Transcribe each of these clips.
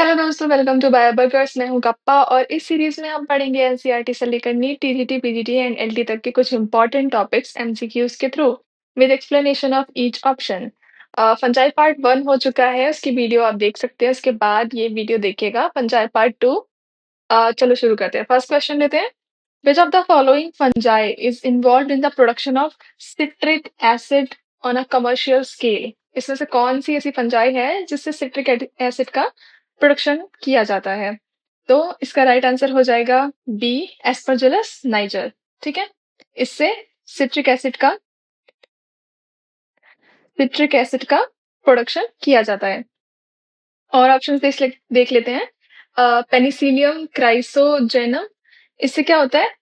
Hello दोस्तों, welcome to बायोबर्गर्स। मैं हूं गप्पा और इस सीरीज में हम पढ़ेंगे एनसीईआरटी से लेकर NEET, TGT, PGT and LT तक के कुछ इंपॉर्टेंट टॉपिक्स एमसीक्यूज के through with explanation of each option. Fungi part 1 हो चुका है, उसकी वीडियो आप देख सकते हैं। उसके बाद ये वीडियो देखिएगा फंजाई पार्ट 2। चलो शुरू करते हैं। फर्स्ट क्वेश्चन लेते हैं। Which of the following fungi is involve in the production of citric acid on a commercial scale? इसमें से कौन सी ऐसी फंजाई है जिससे सिट्रिक एसिड का प्रोडक्शन किया जाता है? तो इसका राइट आंसर हो जाएगा बी, एस्परजिलस नाइजर। ठीक है, इससे सिट्रिक एसिड का प्रोडक्शन किया जाता है। और ऑप्शन देख लेते हैं। पेनिसिलियम क्राइसोजेनम, इससे क्या होता है?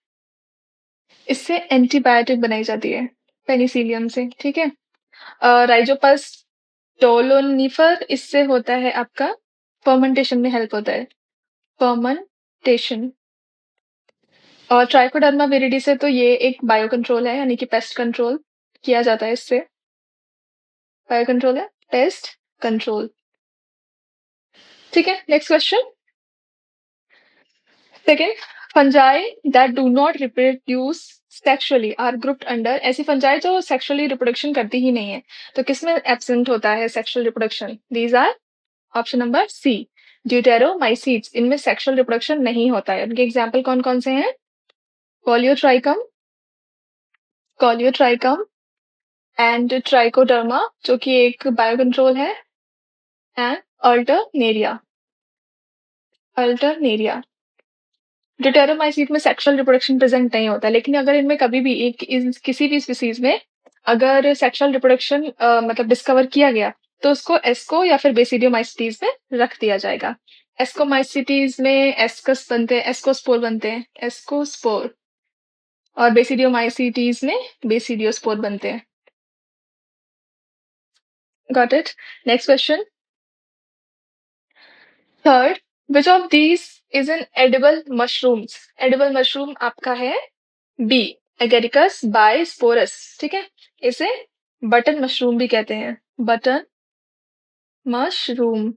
इससे एंटीबायोटिक बनाई जाती है पेनिसिलियम से। ठीक है। राइजोपस टोलोनिफर, इससे होता है आपका फर्मेंटेशन में हेल्प होता है, फर्मेंटेशन। और ट्राइकोडर्मा विरिडी से तो ये एक बायो कंट्रोल है, यानी कि पेस्ट कंट्रोल किया जाता है इससे। बायो कंट्रोल है, पेस्ट कंट्रोल। ठीक है, next question. Second, fungi that do not reproduce sexually are grouped under. ऐसी फंजाई जो सेक्सुअली रिप्रोडक्शन करती ही नहीं है, तो किसमें एब्सेंट होता है sexual reproduction? These are option number C, deuteromycetes. इनमें सेक्सुअल रिप्रोडक्शन नहीं होता है। उनके एग्जाम्पल कौन कौन से हैं? कॉलियोट्राइकम, कॉलियोट्राइकम एंड ट्राइकोडर्मा, जो कि एक बायो कंट्रोल है, एंड अल्टरनेरिया। अल्टरनेरिया ड्यूटेरोमाइसीट में सेक्सुअल रिप्रोडक्शन प्रेजेंट नहीं होता, लेकिन अगर इनमें कभी भी किसी भी स्पीसीज में अगर सेक्सुअल रिप्रोडक्शन मतलब डिस्कवर किया गया, तो उसको एस्को या फिर बेसिडियोमाइसिटीज में रख दिया जाएगा। एस्कोमाइसिटीज में एस्कस बनते हैं, एस्कोस्पोर बनते हैं, एस्कोस्पोर। और बेसिडियोमाइसिटीज में बेसिडियोस्पोर बनते हैं। Got it. Next question. Third, which of these is an edible mushrooms? Edible mushroom आपका है बी, एगेरिकस बाइस्पोरस। ठीक है, इसे बटन मशरूम भी कहते हैं, बटन मशरूम,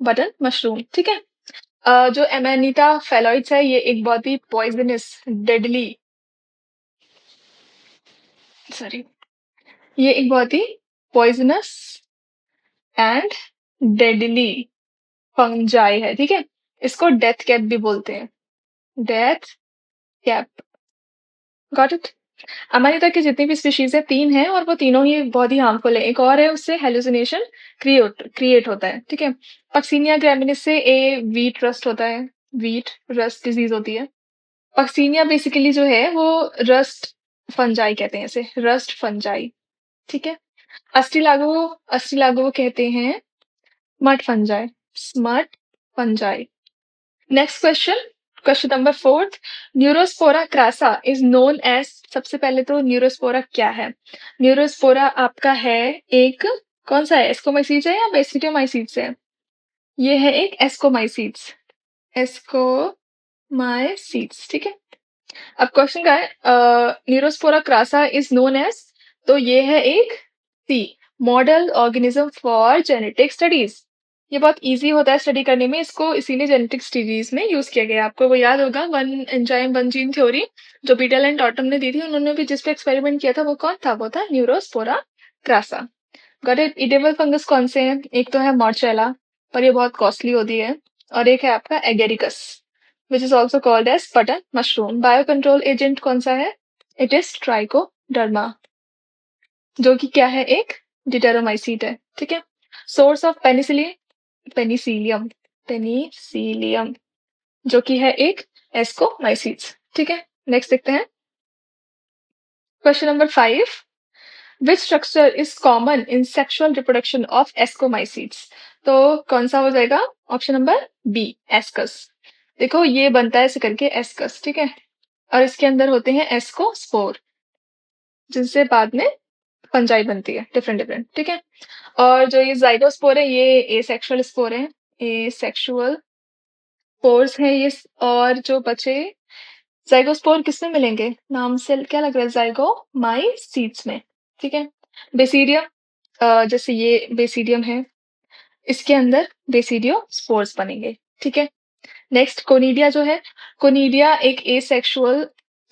बटन मशरूम। ठीक है। जो एमेनिटा फेलोइड्स है, ये एक बहुत ही पॉइजनस, डेडली, सॉरी, ये एक बहुत ही पॉइजनस एंड डेडली फंजाई है। ठीक है, इसको डेथ कैप भी बोलते हैं, डेथ कैप। Got it. अमानिता की जितनी भी स्पीशीज है, 3 हैं और वो तीनों ही बहुत ही हार्मफुल है। एक और है, उससे हेलुसिनेशन क्रिएट होता है। ठीक है। पक्सीनिया ग्रैमिनिस से वीट रस्ट होता है, वीट रस्ट डिजीज होती है। पक्सीनिया बेसिकली जो है वो रस्ट फंजाई कहते हैं इसे, रस्ट फंजाई। ठीक है। अस्टिलागो, अस्टिलागो कहते हैं smut fungi, smut fungi. Next question, question number 4। Neurospora crassa is known as. सबसे पहले तो न्यूरोस्पोरा क्या है? न्यूरोस्पोरा आपका है एक, कौन सा है? एस्कोमाइसीट्स है या बेसिडियोमाइसीट्स है? ये है एक एस्कोमाइसीट्स, एस्कोमाइसीट्स। ठीक है। अब क्वेश्चन का है Neurospora crassa is known as, तो ये है एक C, model organism for genetic studies. ये बहुत इजी होता है स्टडी करने में, इसको इसीलिए जेनेटिक स्टडीज में यूज किया गया है। आपको वो याद होगा, one enzyme one gene theory, जो बीटल एंड टॉटम ने दी थी। उन्होंने भी जिस पे एक्सपेरिमेंट किया था वो कौन था? वो था Neurospora crassa. Got it. Edible fungus कौन से हैं? एक तो है मॉर्चेला, पर ये बहुत कॉस्टली होती है। और एक है आपका Agaricus, which is also called as button mushroom. Bio control agent कौन सा है? इट इज ट्राइकोडर्मा, जो कि क्या है? एक डिटेरोमाइसीट है। ठीक है। Source of penicillin, Penicillium, Penicillium, जो कि है एक एस्कोमाइसीट्स। ठीक है। नेक्स्ट देखते हैं। Question number 5। Which structure is common in sexual reproduction of ascomycetes? तो कौन सा हो जाएगा? Option number B, ascus. देखो ये बनता है ऐसे करके, एस्कस। ठीक है। और इसके अंदर होते हैं एस्कोस्पोर, जिनसे बाद में फंजाई बनती है, डिफरेंट डिफरेंट। ठीक है। और जो ये जाइगोस्पोर है, ये एसेक्सुअल स्पोर है, एसेक्सुअल स्पोर्स हैं ये। और जो बचे जाइगोस्पोर किसमें मिलेंगे? नाम से क्या लग रहा है? जाइगोमाइसीट्स में। ठीक है। बेसिडियम, जैसे ये बेसिडियम है, इसके अंदर बेसिडियो स्पोर्स बनेंगे, ठीक है? नेक्स्ट कोनिडिया जो है, कोनिडिया एक एसेक्सुअल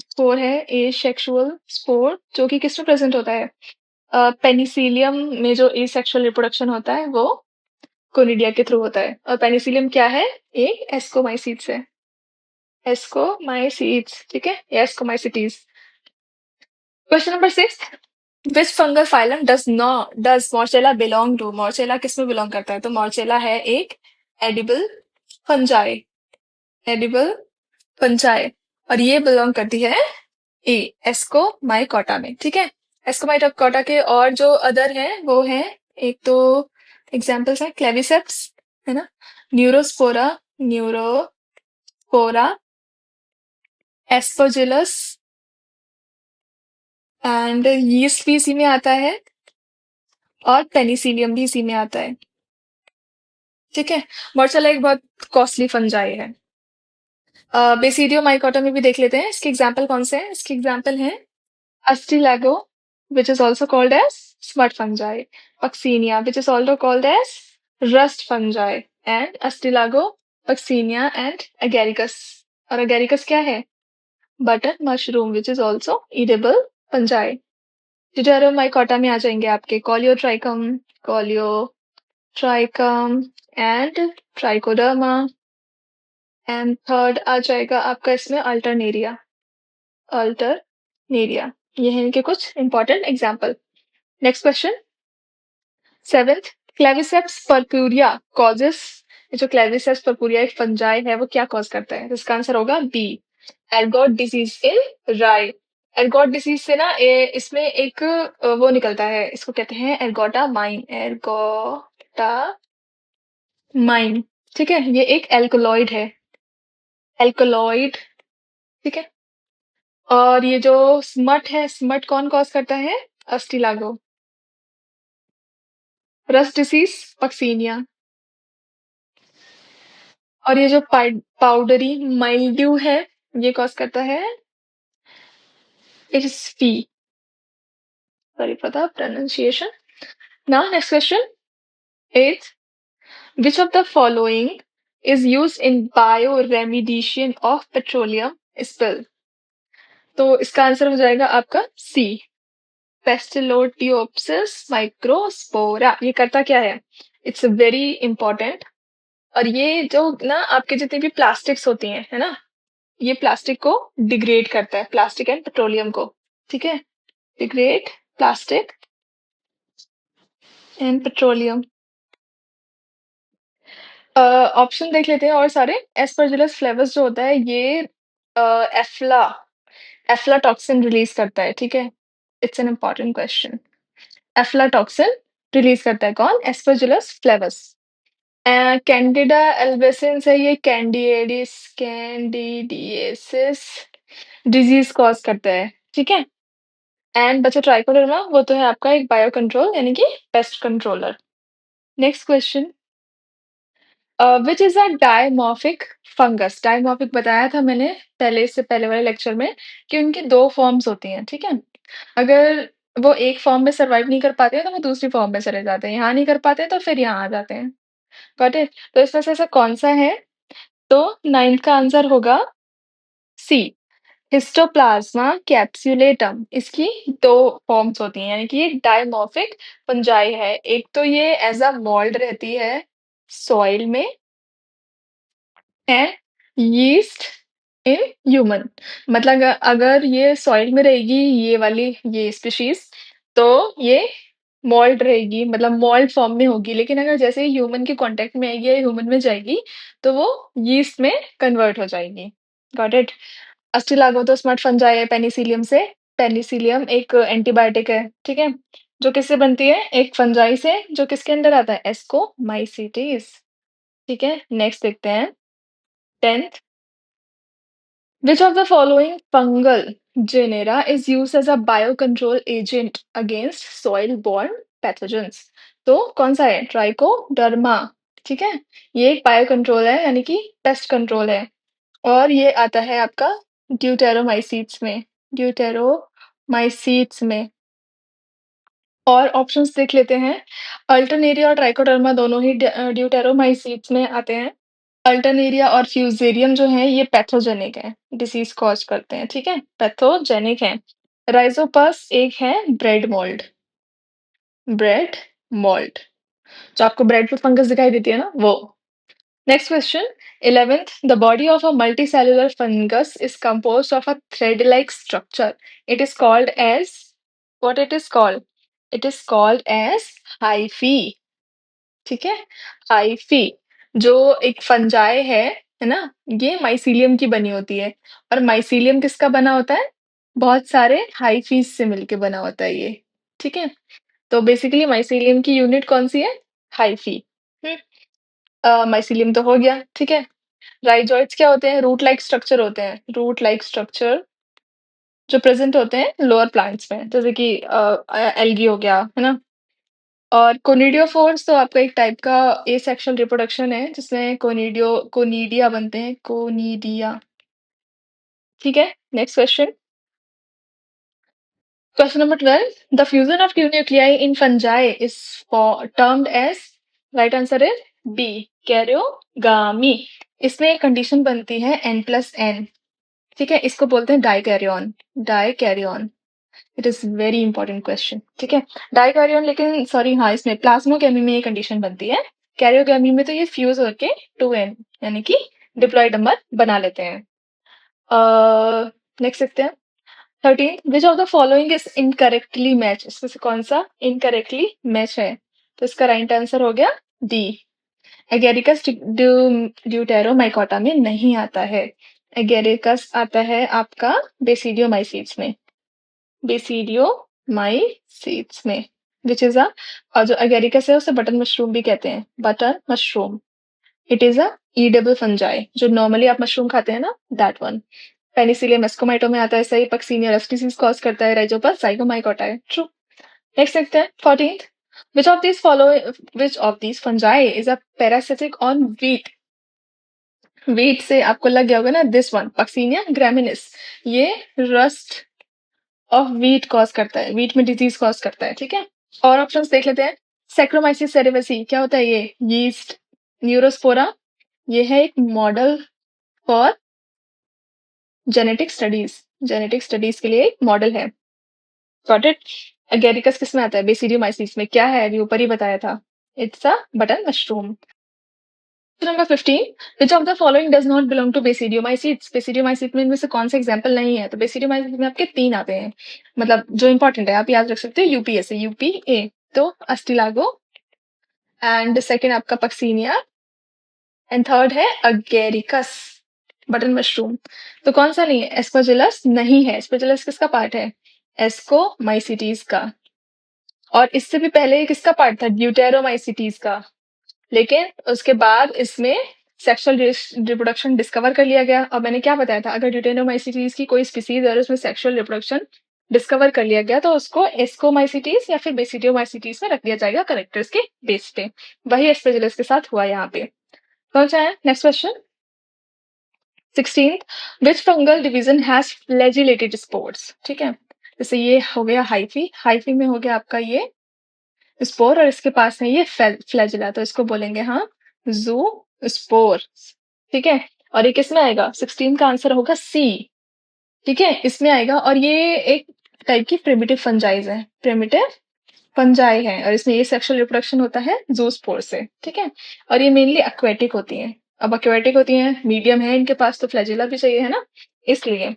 स्पोर है, एसेक्सुअल स्पोर जो कि किसमें प्रेज़ेंट होता है? पेनिसिलियम में जो एसेक्सुअल रिप्रोडक्शन होता है वो कोनिडिया के थ्रू होता है और पेनिसिलियम क्या है? एक एस्कोमाइसीट्स है। एस्कोमाइसीट्स, ठीक है? या ascomycetes. Question number 6 which fungal phylum does Morchella belong to? Morchella किसमें बिलॉन्ग करता है? तो मोर्चेला है एक एडिबल फंजाई, एडिबल फंजाई और ये बिलॉन्ग करती है ए एस्कोमाइकोटा में, ठीक है? एस्कोमाइकोटा के और जो अदर हैं वो हैं, एक तो एग्जांपल्स हैं क्लेविसेप्स, है ना? न्यूरोस्पोरा, एस्परजिलस एंड यीस्ट भी इसी में आता है और पेनिसिलियम भी इसी में आता है, ठीक है? मोर्चेला एक बहुत कॉस्टली फंजाई है। बेसिडियो माइकोटा में भी देख लेते हैं, इसके एग्जाम्पल कौन से हैं? इसके एग्जाम्पल हैं Ustilago, which is also called as smut fungi, Puccinia, which is also called as rust fungi, and Astilago, Puccinia, and Agaricus. और Agaricus क्या है? Button mushroom, which is also edible fungi. Deuteromycota में आ जाएंगे आपके Coleotrichum, and Trichoderma, and third आ जाएगा आपका इसमें अल्टरनेरिया। ये हैं इनके कुछ important example. Next question 7th Claviceps purpurea causes, जो क्लेविसेप्स पर्पुरिया एक फंजाई है वो क्या कॉज करता है? तो इसका आंसर होगा बी एर्गोट डिजीज इन राई। एर्गोट डिजीज से ना इसमें एक वो निकलता है, इसको कहते हैं एर्गोटा माइन, एर्गोटा माइन, ठीक है? ये एक एल्कोलॉइड है, एल्कोलॉइड, ठीक है? और ये जो स्मट है, स्मट कौन कॉज करता है? अस्टिलागो। Rust disease Puccinia. और ये जो पाउडरी माइल्ड्यू है ये कॉज करता है HSP, sorry for the pronunciation. Now next question 8 which of the following is used in bioremediation of petroleum spill? तो इसका आंसर हो जाएगा आपका सी पेस्टिलोटियोप्सिस माइक्रोस्पोरा। ये करता क्या है? It's very important. और ये जो ना आपके जितनी भी प्लास्टिक्स होती हैं, है ना? ये प्लास्टिक को डिग्रेड करता है, प्लास्टिक एंड पेट्रोलियम को, ठीक है? Degrade plastic and petroleum. Option देख लेते हैं और सारे। एस्परजिलस फ्लेवस जो होता है ये एफ्ला एफ्लाटॉक्सिन रिलीज करता है, ठीक है? It's an important question. Aflatoxin release करता है कौन? एस्परजिलस फ्लेवस। कैंडिडा एल्बेसिंस है ये कैंडिडिएसिस डिजीज कॉज करता है, ठीक है? एंड बचा ट्राइकोडर्मा, वो तो है आपका एक बायो कंट्रोल यानी कि paste controller. Next question which is a dimorphic fungus? Dimorphic बताया था मैंने पहले, इससे पहले वाले लेक्चर में कि उनकी दो फॉर्म्स होती हैं, ठीक है? अगर वो एक फॉर्म में सर्वाइव नहीं कर पाते हैं तो वो दूसरी फॉर्म में चले जाते हैं, यहाँ नहीं कर पाते हैं तो फिर यहाँ आ जाते हैं। Got it? तो इसमें से ऐसा कौन सा है? तो 9th का आंसर होगा सी हिस्टोप्लाज्मा कैप्सुलेटम। इसकी दो फॉर्म्स होती हैं यानी कि एक डायमॉर्फिक फंजाई है। एक तो ये एज अ मोल्ड रहती है सॉइल में एंड यीस्ट इन ह्यूमन, मतलब अगर ये सॉइल में रहेगी ये वाली ये स्पीशीज तो ये मोल्ड रहेगी, मतलब मोल्ड फॉर्म में होगी। लेकिन अगर जैसे ही ह्यूमन के कांटेक्ट में आएगी या ह्यूमन में जाएगी तो वो यीस्ट में कन्वर्ट हो जाएगी। Got it? अस्टिलागो तो स्मट फंजाई है पेनिसिलियम से। पेनिसिलियम एक एंटीबायोटिक है, ठीक है? जो किससे बनती है? एक फंजाई से, जो किसके अंदर आता है? एस्कोमाइसीटीज, ठीक है? नेक्स्ट देखते हैं 10th which of the following fungal genera is used as a biocontrol agent against soil-borne pathogens? तो कौन सा है? ट्राइकोडर्मा, ठीक है? ये एक बायोकंट्रोल है यानी कि पेस्ट कंट्रोल है और ये आता है आपका ड्यूटेरोमाइसीट्स में, ड्यूटेरोमाइसीट्स में। और ऑप्शंस देख लेते हैं। अल्टरनेरिया और ट्राइकोडर्मा दोनों ही ड्यूटेरोमाइसीट्स में आते हैं। अल्टरनेरिया और फ्यूजेरियम जो हैं ये पैथोजेनिक हैं, डिसीज़ कॉज़ करते हैं, ठीक है? पैथोजेनिक हैं। राइज़ोपस एक है ब्रेड मोल्ड, जो आपको ब्रेड पे फंगस दिखाई देती है ना, वो। Next question 11th the body of a multicellular fungus is composed of a thread like structure. It is called as what it is called? It is called as hyphae, ठीक है? Hyphae जो एक fungi है ना? ये mycelium की बनी होती है। और माइसीलियम किसका बना होता है? बहुत सारे हाइफीज से मिलके बना होता है ये, ठीक है? तो बेसिकली माइसीलियम की यूनिट कौन सी है? हाइफी। माइसीलियम तो हो गया, ठीक है? राइजोइड्स क्या होते हैं? रूट लाइक स्ट्रक्चर होते हैं, रूट लाइक स्ट्रक्चर जो प्रेजेंट होते हैं लोअर प्लांट्स में, जैसे कि एल्गी हो गया, है ना? और कोनिडियोफोर्स तो आपका एक टाइप का एसेक्सुअल रिप्रोडक्शन है, जिसमें कोनिडिया बनते हैं, कोनिडिया, ठीक है? Next question, question number 12 the fusion of two nuclei in fungi is termed as, right answer is B, karyogamy. इसमें एक कंडीशन बनती है n+n, ठीक है? इसको बोलते हैं dikaryon, dikaryon. It is very important question, ठीक है? डाइकैरियन, लेकिन सॉरी, हाँ, इसमें प्लाज्मोगेमी में ये कंडीशन बनती है। कैरियोगेमी में तो ये फ्यूज होके 2n यानी कि डिप्लॉयड नंबर बना लेते हैं। नेक्स्ट देखते हैं 13 which of the following is incorrectly match. इसमें से कौन सा इनकरेक्टली मैच है? तो इसका राइट आंसर हो गया डी, एगेरिकस ड्यूटेरोमाइकोटा में नहीं आता है। एगेरिकस आता है आपका बेसिडियोमाइसीट्स में, बेसिडियोमाइसीट्स में, विच इज अ, और जो एगेरिकस है उसे बटन मशरूम भी कहते हैं, button mushroom. It is a edible fungi, जो नॉर्मली आप मशरूम खाते हैं ना, दैट वन। पेनिसिलियम एस्कोमाइटो में आता है, सही। पक्सीनिया रस्ट डिसीज कॉज करता है, राइजोपस जाइगोमाइकोटा है, ट्रू। नेक्स्ट देखते हैं 14th which of these follow which of these fungi is a parasitic on wheat। wheat से आपको लग गया होगा ना, दिस वन पक्सीनिया ग्रामिनिस, ये रस्ट ऑफ व्हीट कॉज करता है, व्हीट में डिजीज कॉज करता है, ठीक है? और ऑप्शंस देख लेते हैं। सैक्रोमाइसिस सेरेवेसी क्या होता है? ये यीस्ट। न्यूरोस्पोरा, ये है एक मॉडल फॉर जेनेटिक स्टडीज के लिए एक मॉडल है। Got it? एगेरिकस किस में आता है? बेसिडियोमाइसिस में। क्या है? अभी ऊपर ही बताया था, it's a button mushroom. Number 15 which of the following does not belong to basidiomycetes। बेसिडियोमाइसिस में इनमें से कौन सा एग्जांपल नहीं है? तो बेसिडियोमाइसिस में आपके 3 आते हैं, मतलब जो इंपॉर्टेंट है आप याद रख सकते हो, यूपीएसए यूपीए। तो अस्टिलागो, एंड सेकंड आपका पक्सीनिया, एंड थर्ड है अगेरिकस बटन मशरूम। तो कौन सा नहीं है? एस्परजिलस नहीं है। एस्परजिलस किसका पार्ट है? एस्कोमाइसिटीज का। और इससे भी पहले किसका पार्ट था? ड्यूटेरोमाइसिटीज का। लेकिन उसके बाद इसमें सेक्सुअल रिप्रोडक्शन डिस्कवर कर लिया गया। और मैंने क्या बताया था, अगर ड्यूटेरोमाइसिटीज की कोई स्पीसीज है और उसमें सेक्सुअल रिप्रोडक्शन डिस्कवर कर लिया गया तो उसको एस्कोमाइसिटीज या फिर बेसिडियोमाइसिटीज में रख दिया जाएगा करेक्टर्स के बेस पे। वही एस्परजिलस के साथ हुआ यहाँ पे। कौन सा है? Next question 16th which fungal division has flagellated spores. ठीक है, जैसे ये हो गया हाइफी, हाइफी में हो गया आपका ये स्पोर और इसके पास है ये फ्लैजिला, तो इसको बोलेंगे हाँ जू स्पोर, ठीक है? और ये किस में आएगा? 16 का आंसर होगा सी, ठीक है, इसमें आएगा। और ये एक टाइप की प्रिमिटिव फंजाइज है, प्रिमिटिव फंजाई है, और इसमें ये सेक्सुअल रिप्रोडक्शन होता है जूस्पोर से, ठीक है? और ये मेनली एक्वेटिक होती हैं। अब एक्वेटिक होती हैं, मीडियम है इनके पास, तो फ्लैजिला भी चाहिए, है ना, इसलिए।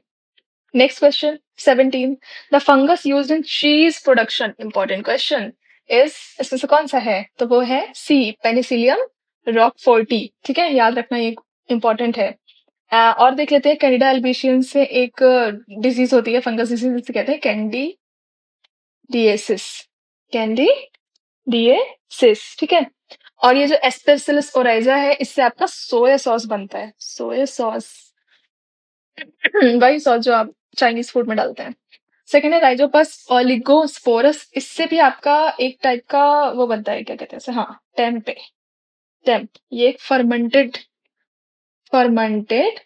Next question 17 the fungus used in चीज प्रोडक्शन, इंपॉर्टेंट क्वेश्चन इज, इसमें से कौन सा है? तो वो है सी, पेनिसिलियम रॉकफोर्टी, ठीक है, याद रखना ये इंपॉर्टेंट है। और देख लेते हैं कैंडिडा एल्बीशियंस से एक डिजीज होती है, फंगस डिजीज, जिसे कहते हैं कैंडिडिएसिस, कैंडिडिएसिस, ठीक है? और ये जो एस्पेसिलस ओराइजा है, इससे आपका सोया सॉस बनता है, सोया सॉस वही सॉस जो आप चाइनीज फूड में डालते हैं। सेकेंड है राइजोपस ओलिगोस्पोरस, इससे भी आपका एक टाइप का वो बनता है, क्या कहते हैं इसे, हाँ टेम्पे, टेम्प, ये एक फर्मेंटेड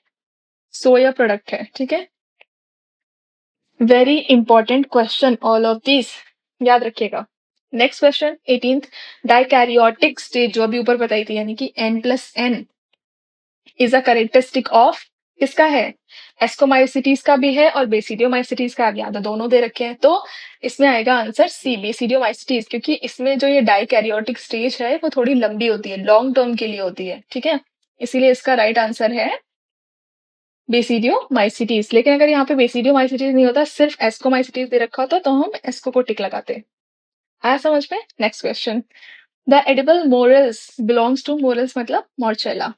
सोया प्रोडक्ट है, ठीक है? Very important question all of this, याद रखिएगा। Next question 18th, dikaryotic stage जो अभी ऊपर बताई थी यानी कि N+N is a characteristic of किसका है? एस्कोमाइसिटीज का भी है और बेसिडियोमाइसिटीज का भी, तो दोनों दे रखे हैं, तो इसमें आएगा आंसर सी, बेसिडियोमाइसिटीज, क्योंकि इसमें जो ये डाइकैरियोटिक स्टेज है वो थोड़ी लंबी होती है, लॉन्ग टर्म के लिए होती है, ठीक है, इसीलिए इसका राइट आंसर है बेसिडियोमाइसिटीज। लेकिन अगर यहाँ पे बेसिडियोमाइसिटीज नहीं होता, सिर्फ एस्कोमाइसिटीज दे रखा होता, तो हम एस्को को टिक लगाते। आया समझ में? Next question, the edible morels belongs to, morels मतलब Morchella,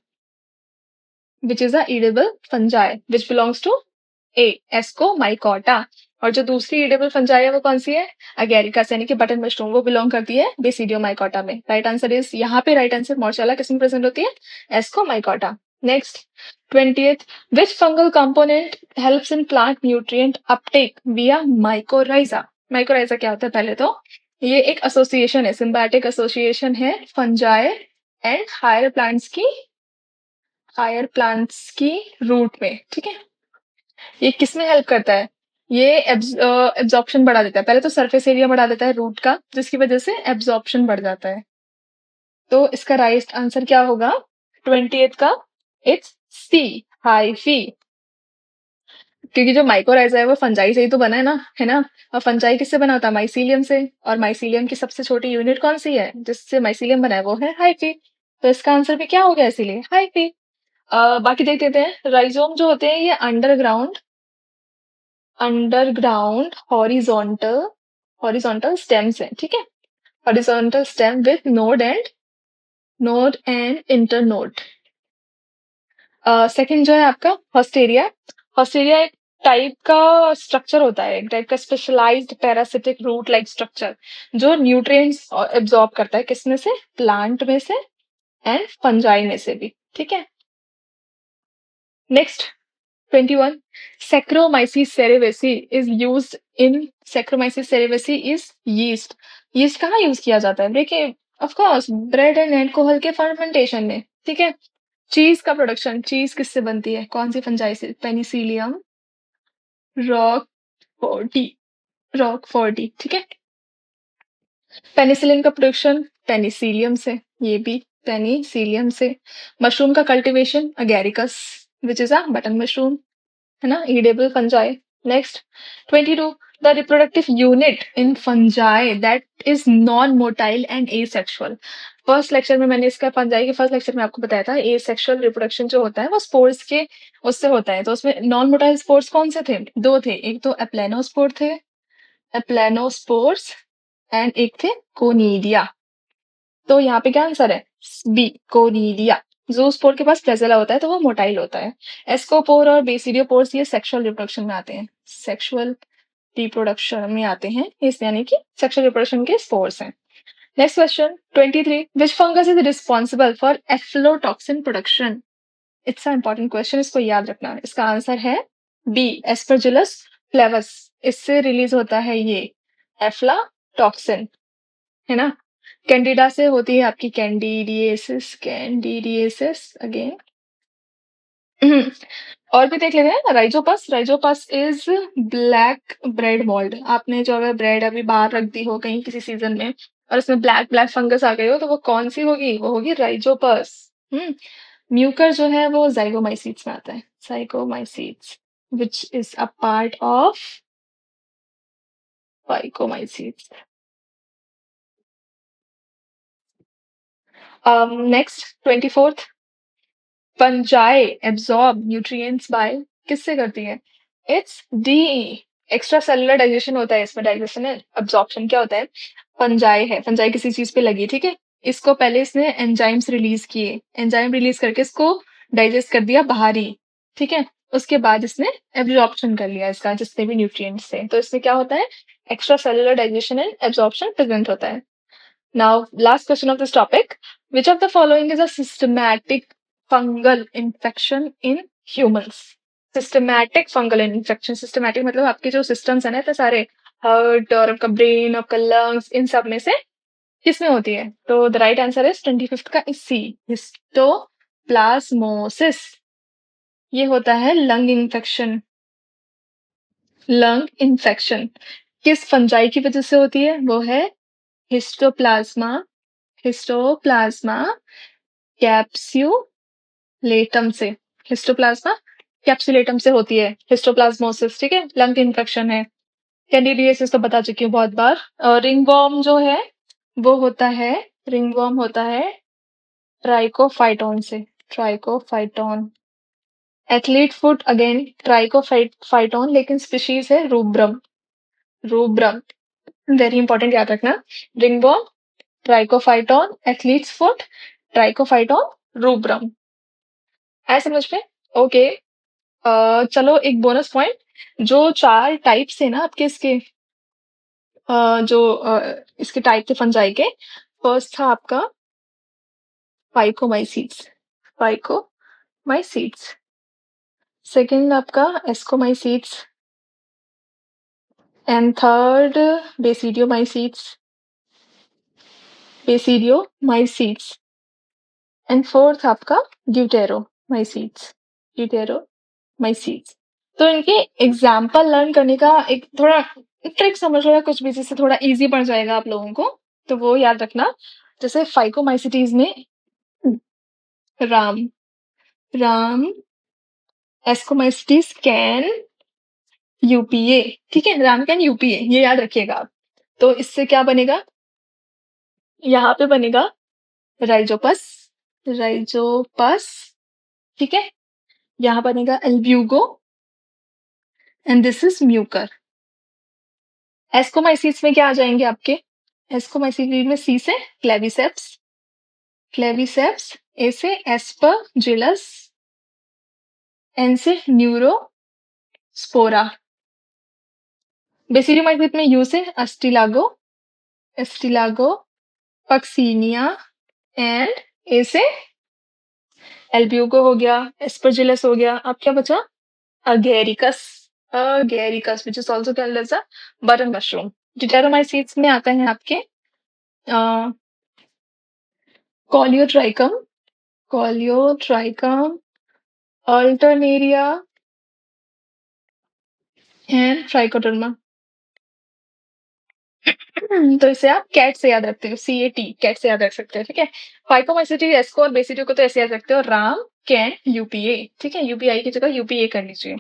which is a edible fungi which belongs to A Ascomycota, और जो दूसरी edible fungi है वो कौन सी है? Agaricus यानी कि बटन मशरूम, वो बिलोंग करती है बेसिडियोमाइकोटा में। राइट आंसर इज, यहाँ पे राइट आंसर मॉर्चेला किसमें प्रेजेंट होती है? Ascomycota. Next 20th, which fungal component helps in plant nutrient uptake via mycorrhiza? mycorrhiza क्या होता है? पहले तो ये एक एसोसिएशन है, सिम्बायोटिक एसोसिएशन है फंजाई एंड हायर प्लांट्स की रूट में, ठीक है। ये किसमें हेल्प करता है? ये एब्जॉर्प्शन बढ़ा देता है, पहले तो सरफेस एरिया बढ़ा देता है रूट का, जिसकी वजह से एब्जॉर्प्शन बढ़ जाता है। तो इसका राइट आंसर क्या होगा 28 का? इट्स सी, हाइफी, क्योंकि जो माइकोराइजा है वो फंजाई से ही तो बना है ना, और फंजाई किससे बना होता है? माइसीलियम से, और माइसीलियम की सबसे छोटी यूनिट कौन सी है जिससे माइसीलियम बना है? वो है हाइफी। तो इसका आंसर भी क्या हो गया इसीलिए? हाइफी। बाकी देख लेते हैं, राइजोम जो होते हैं ये अंडरग्राउंड हॉरिजॉन्टल स्टेम्स है, ठीक है, horizontal stem with node and internode. Second जो है आपका हॉस्टेरिया, हॉस्टेरिया एक टाइप का स्ट्रक्चर होता है, एक टाइप का specialised parasitic root like structure, जो न्यूट्रिएंट्स एब्जॉर्ब करता है, किसमें से? प्लांट में से एंड फंजाई में से भी, ठीक है। Next 21, Saccharomyces cerevisiae is used in, Saccharomyces cerevisiae is yeast, yeast कहाँ यूज किया जाता है? देखिए, of course bread and alcohol के फर्मेंटेशन में, ठीक है। चीज का प्रोडक्शन, चीज किससे बनती है? कौन सी फंजाई से? पेनिसिलियम रॉकफोर्टी, रॉकफोर्टी, ठीक है। पेनिसिलिन का प्रोडक्शन पेनिसिलियम से, ये भी पेनिसिलियम से। मशरूम का cultivation Agaricus, which is a button mushroom, है ना, edible fungi. Next 22, the reproductive unit in fungi that is non motile and asexual. First lecture में मैंने इसका फंजाई के फर्स्ट लेक्चर में आपको बताया था, एसेक्सुअल रिप्रोडक्शन जो होता है वो स्पोर्स के उससे होता है, तो उसमें नॉन मोटाइल स्पोर्स कौन से थे? दो थे, एक तो एप्लेनोस्पोर थे, एप्लेनोस्पोर्स, एंड एक थे कोनीडिया। तो यहाँ पे क्या आंसर है? B, conidia. ज़ूस्पोर के पास फ्लैजेला होता है तो वो मोटाइल होता है। एस्कोपोर और बेसिडियोपोर्स ये सेक्सुअल रिप्रोडक्शन में आते हैं, सेक्सुअल रिप्रोडक्शन में आते हैं, इस यानी कि सेक्सुअल रिप्रोडक्शन के स्पोर्स हैं। Next question 23, which fungus is responsible for aflatoxin production? It's a important question, इसको याद रखना। इसका आंसर है बी, एस्परजिलस फ्लेवस, इससे रिलीज होता है ये एफ्लाटॉक्सिन, है ना। कैंडिडा से होती है आपकी कैंडिडिएसिस अगेन। और भी देख लेते हैं, Rhizopus, Rhizopus is black bread mould. आपने जो अगर ब्रेड अभी बाहर रख दी हो कहीं किसी सीजन में और उसमें ब्लैक ब्लैक फंगस आ गई हो, तो वो कौन सी होगी? वो होगी राइजोपस। म्यूकर जो है वो जाइगोमाइसीट्स में आता है, zygomycetes which is a part of phycomycetes. Next 24th, fungi absorb nutrients by, किससे करती है? It's D, extracellular digestion होता है इसमें, डाइजेशन है, एब्जॉर्प्शन क्या होता है? फंजाई है, फंजाई किसी चीज पे लगी, ठीक है, इसको पहले इसने एंजाइम्स रिलीज किए, एंजाइम रिलीज करके इसको डाइजेस्ट कर दिया बाहर ही, ठीक है, उसके बाद इसने एब्जॉर्प्शन कर लिया इसका जितने भी न्यूट्रिएंट्स थे, तो इसमें क्या होता है? Extra cellular digestion and absorption present होता है। Now, last question of this topic. Which of the following is a systematic fungal infection in humans? Systematic fungal infection. Systematic मतलब आपके जो systems है ना, इतने सारे हार्ट और आपका ब्रेन, आपका लंग्स, इन सब में से किसमें होती है? तो the right answer is 25th का इज सी, हिस्टोप्लाज्मोसिस। ये होता है लंग इन्फेक्शन। लंग इन्फेक्शन किस फंजाई की वजह से होती है? वो है हिस्टोप्लाज्मा हिस्टोप्लाज्मा कैप्सुलेटम से हिस्टोप्लाज्मा कैप्सुलेटम से होती है हिस्टोप्लाज्मोसिस, ठीक है? लंग इन्फेक्शन है। कैंडिडियासिस तो बता चुकी हूँ बहुत बार। रिंगवॉर्म जो है वो होता है रिंगवॉर्म होता है ट्राइकोफाइटोन से Trichophyton. Athlete foot again Trichophyton, लेकिन स्पीशीज है रूब्रम रूब्रम। वेरी इंपॉर्टेंट, याद रखना। Ringworm Trichophyton, athletes foot Trichophyton rubrum. आए समझ में? ओके। चलो एक बोनस पॉइंट। जो 4 टाइप्स है ना आपके इसके इसके टाइप थे फंजाई के। फर्स्ट था आपका फाइकोमाइसीट्स फाइकोमाइसीट्स। सेकंड आपका ascomycetes and third basidiomycetes and fourth आपका ड्यूटेरोमाइसीट्स। तो इनके एग्जाम्पल लर्न करने का एक थोड़ा ट्रिक समझ लो या कुछ भी, जिससे थोड़ा इजी पड़ जाएगा आप लोगों को। तो वो याद रखना। जैसे फाइकोमाइसीटीज में राम राम एस्कोमाइसीटीज कैन यूपीए, ठीक है? राम कैन यूपीए, ये याद रखिएगा आप। तो इससे क्या बनेगा? यहाँ पे बनेगा राइजोपस राइजोपस, ठीक है? यहाँ बनेगा Albugo and this is Mucor. Ascomycetes में क्या आ जाएंगे आपके? एस्कोमाइसीट्स में सी से क्लेविसेप्स, ए से एस्परजिलस, एन से न्यूरोस्पोरा। बेसिडियोमाइसीट में यू से एस्टिलागो पक्सीनिया एंड ए से एल्ब्यूगो हो गया, एस्परजिलस हो गया। अब क्या बचा? Agaricus which is also called as a button mushroom. Deuteromycetes में आता है आपके कॉलियोट्राइकम अल्टरनेरिया एंड ट्राइकोडर्मा। तो इसे आप कैट से याद रखते हो, CAT, कैट से याद रख सकते हो, ठीक है? फाइकोमाइसीटी, एस्को और बेसिडियो को तो ऐसे याद रखते हो, राम कैन यूपीए, ठीक है? यूपीआई की जगह यूपीए कर लीजिए।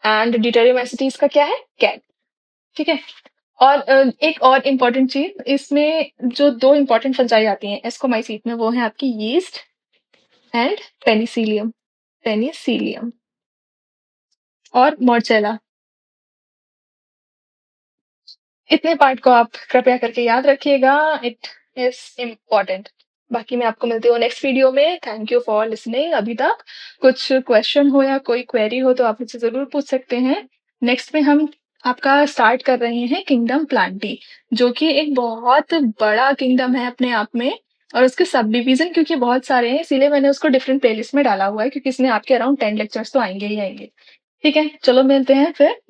एंड डिटेरोमाइसीटीज का क्या है? कैट, ठीक है? और एक और इम्पोर्टेंट चीज, इसमें जो 2 इम्पोर्टेंट फंजाई आती हैं एस्कोमाइसीट में, वो है आपकी यीस्ट एंड पेनिसिलियम और मोर्चेला। इतने पार्ट को आप कृपया करके याद रखिएगा, इट इज इम्पोर्टेंट। बाकी मैं आपको मिलती हूँ नेक्स्ट वीडियो में। थैंक यू फॉर लिसनिंग अभी तक। कुछ क्वेश्चन हो या कोई क्वेरी हो तो आप मुझसे जरूर पूछ सकते हैं। नेक्स्ट में हम आपका स्टार्ट कर रहे हैं किंगडम प्लांटी, जो कि एक बहुत बड़ा किंगडम है अपने आप में। और उसके सब डिवीजन क्योंकि बहुत सारे हैं, इसीलिए मैंने उसको डिफरेंट प्लेलिस्ट में डाला हुआ है, क्योंकि इसमें आपके अराउंड 10 लेक्चर्स तो आएंगे ही आएंगे। ठीक है, चलो मिलते हैं फिर।